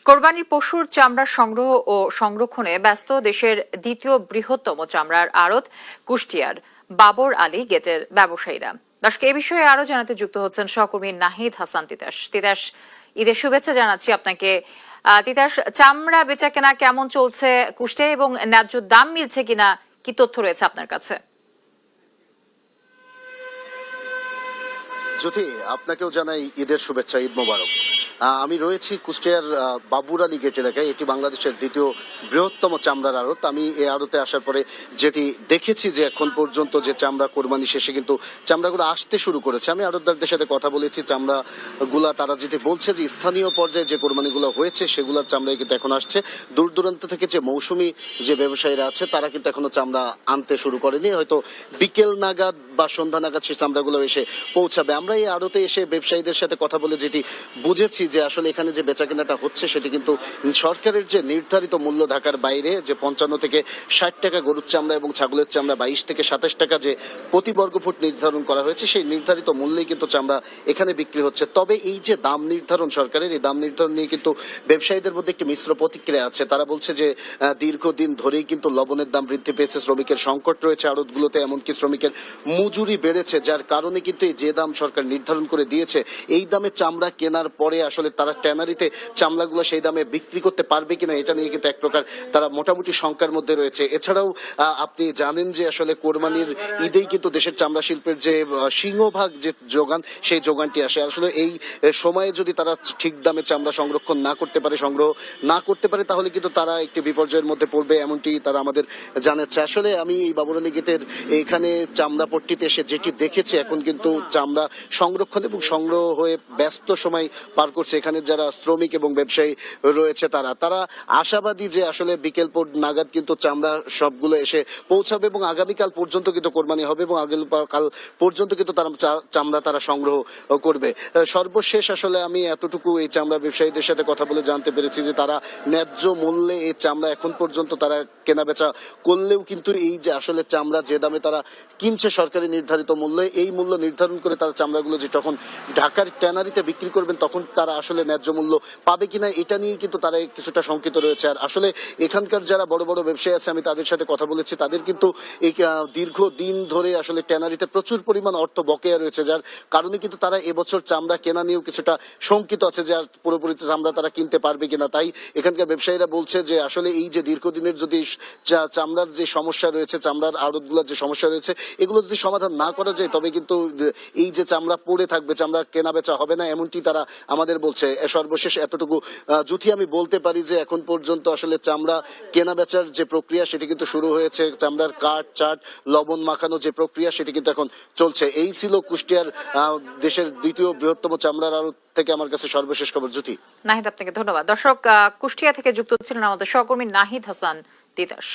কোরবানির পশুর চামড়া সংগ্রহ ও সংরক্ষণে ব্যস্ত দেশের দ্বিতীয় বৃহত্তম চামড়ার আড়ত কুষ্টিয়ার বাবর আলী গেটের ব্যবসায়ীরা। দর্শক, এ বিষয়ে আরো জানাতে যুক্ত হচ্ছেন সহকর্মী নাহিদ হাসান তিতাস। তিতাস, ঈদের শুভেচ্ছা জানাচ্ছি আপনাকে। তিতাস, চামড়া বেচা কেনা কেমন চলছে কুষ্টিয়ায় এবং ন্যায্য দাম মিলছে কিনা, কি তথ্য রয়েছে আপনার কাছে? জ্যোতি, আপনাকেও জানাই ঈদের শুভেচ্ছা, ঈদ মোবারক। আমি রয়েছি কুষ্টিয়ার বাবুর আলী গেট এলাকায়। এটি বাংলাদেশের দ্বিতীয় বৃহত্তম চামড়ার আড়ত। আমি এই আড়তে আসার পরে যেটি দেখেছি যে এখন পর্যন্ত যে চামড়া কোরবানি শেষে কিন্তু চামড়াগুলো আসতে শুরু করেছে। আমি আড়তদারদের সাথে কথা বলেছি, চামড়াগুলা তারা যেটি বলছে যে স্থানীয় পর্যায়ে যে কোরবানিগুলো হয়েছে সেগুলোর চামড়াই কিন্তু এখন আসছে। দূর দূরান্ত থেকে যে মৌসুমী যে ব্যবসায়ীরা আছে তারা কিন্তু এখনো চামড়া আনতে শুরু করেনি। হয়তো বিকেল নাগাদ বা সন্ধ্যা নাগাদ সেই চামড়াগুলো এসে পৌঁছাবে। আমরা এই আড়তে এসে ব্যবসায়ীদের সাথে কথা বলে যেটি বুঝেছি যে আসলে এখানে যে বেচা কেনাটা হচ্ছে সেটি কিন্তু সরকারের যে নির্ধারিত মূল্য ঢাকার বাইরে, যে 55 থেকে 60 টাকা গরুর চামড়া এবং ছাগলের চামড়া 22 থেকে 27 টাকা যে প্রতি বর্গফুট নির্ধারণ করা হয়েছে, সেই নির্ধারিত মূল্যেই কিন্তু চামড়া এখানে বিক্রি হচ্ছে। তবে এই যে দাম নির্ধারণ সরকারের, এই দাম নির্ধারণ নিয়ে কিন্তু ব্যবসায়ীদের মধ্যে একটি মিশ্র প্রতিক্রিয়া আছে। তারা বলছে যে দীর্ঘদিন ধরেই কিন্তু লবণের দাম বৃদ্ধি পেয়েছে, শ্রমিকের সংকট রয়েছে আড়তগুলোতে, এমনকি শ্রমিকের মজুরি বেড়েছে, যার কারণে কিন্তু এই যে দাম সরকার নির্ধারণ করে দিয়েছে এই দামে চামড়া কেনার পরে আসলে তারা ট্যানারিতে চামড়াগুলো সেই দামে বিক্রি করতে পারবে কিনা এটা নিয়ে কিন্তু এক প্রকার তারা মোটামুটি শঙ্কার মধ্যে রয়েছে। এছাড়াও আপনি জানেন যে আসলে কোরবানির ঈদেই কিন্তু দেশের চামড়া শিল্পের যে সিংহভাগ যে যোগান, সেই যোগানটি আসে। আসলে এই সময়ে যদি তারা ঠিক দামে চামড়া সংরক্ষণ না করতে পারে, সংগ্রহ না করতে পারে, তাহলে কিন্তু তারা একটি বিপর্যয়ের মধ্যে পড়বে, এমনটি তারা আমাদের জানাচ্ছে। আসলে আমি এই বাবর আলী গেটের এখানে চামড়া পট্টিতে এসে যেটি দেখেছি, এখন কিন্তু চামড়া সংরক্ষণ এবং সংগ্রহ হয়ে ব্যস্ত সময় পার করছে এখানে যারা শ্রমিক এবং ব্যবসায়ী রয়েছে। তারা আশাবাদী যে আসলে বিকেল নাগাদ কিন্তু চামড়া সবগুলো এসে পৌঁছাবে এবং আগামীকাল পর্যন্ত কিন্তু কোরবানি হবে এবং আগামীকাল পর্যন্ত কিন্তু তারা চামড়া তারা সংগ্রহ করবে। সর্বশেষ আসলে আমি এতটুকু এই চামড়া ব্যবসায়ীদের সাথে কথা বলে জানতে পেরেছি যে তারা ন্যায্য মূল্যে এই চামড়া এখন পর্যন্ত তারা কেনা বেচা করলেও কিন্তু এই যে আসলে চামড়া যে দামে তারা কিনছে সরকারি নির্ধারিত মূল্যে, এই মূল্য নির্ধারণ করে তারা চামড়াগুলো যে যখন ঢাকার ট্যানারিতে বিক্রি করবেন তখন তারা আসলে ন্যায্য মূল্য পাবে কিনা এটা নিয়ে কিন্তু তারা কিছুটা শঙ্কিত রয়েছে। আর আসলে এখানকার যারা বড় বড় ব্যবসায়ী আছে আমি তাদের সাথে কথা বলেছি, তাদের কিন্তু এই দীর্ঘদিন ধরে আসলে ট্যানারিতে প্রচুর পরিমাণ অর্থ বকেয়া রয়েছে, যার কারণে কিন্তু তারা এবছর চামড়া কেনা নিয়েও কিছুটা শঙ্কিত আছে যে পুরোপুরি চামড়া তারা কিনতে পারবে কিনা। তাই এখানকার ব্যবসায়ীরা বলছে যে আসলে এই যে দীর্ঘদিনের যদি চামড়ার যে সমস্যা রয়েছে, চামড়ার আড়তগুলোর যে সমস্যা রয়েছে, এগুলো যদি সমাধান না করা যায় তবে কিন্তু এই যে চামড়া পড়ে থাকবে, চামড়া কেনা বেচা হবে না, এমনটি তারা আমাদের বলছে। সর্বশেষ এতটুকু যদি আমি বলতে পারি যে এখন পর্যন্ত আসলে চামড়া কেনা বেচার যে প্রক্রিয়া সেটি কিন্তু শুরু হয়েছে। চামড়ার কাঠ চাট লবণ মাখানো যে প্রক্রিয়া সেটি কিন্তু এখন চলছে। এই ছিল কুষ্টিয়ার দেশের দ্বিতীয় বৃহত্তম চামড়ার আড়ত থেকে আমার কাছে সর্বশেষ খবর। জ্যোতি। নাহিদ, আপনাকে ধন্যবাদ। দর্শক, কুষ্টিয়া থেকে যুক্ত ছিলেন আমাদের সহকর্মী নাহিদ হাসান তিতাস।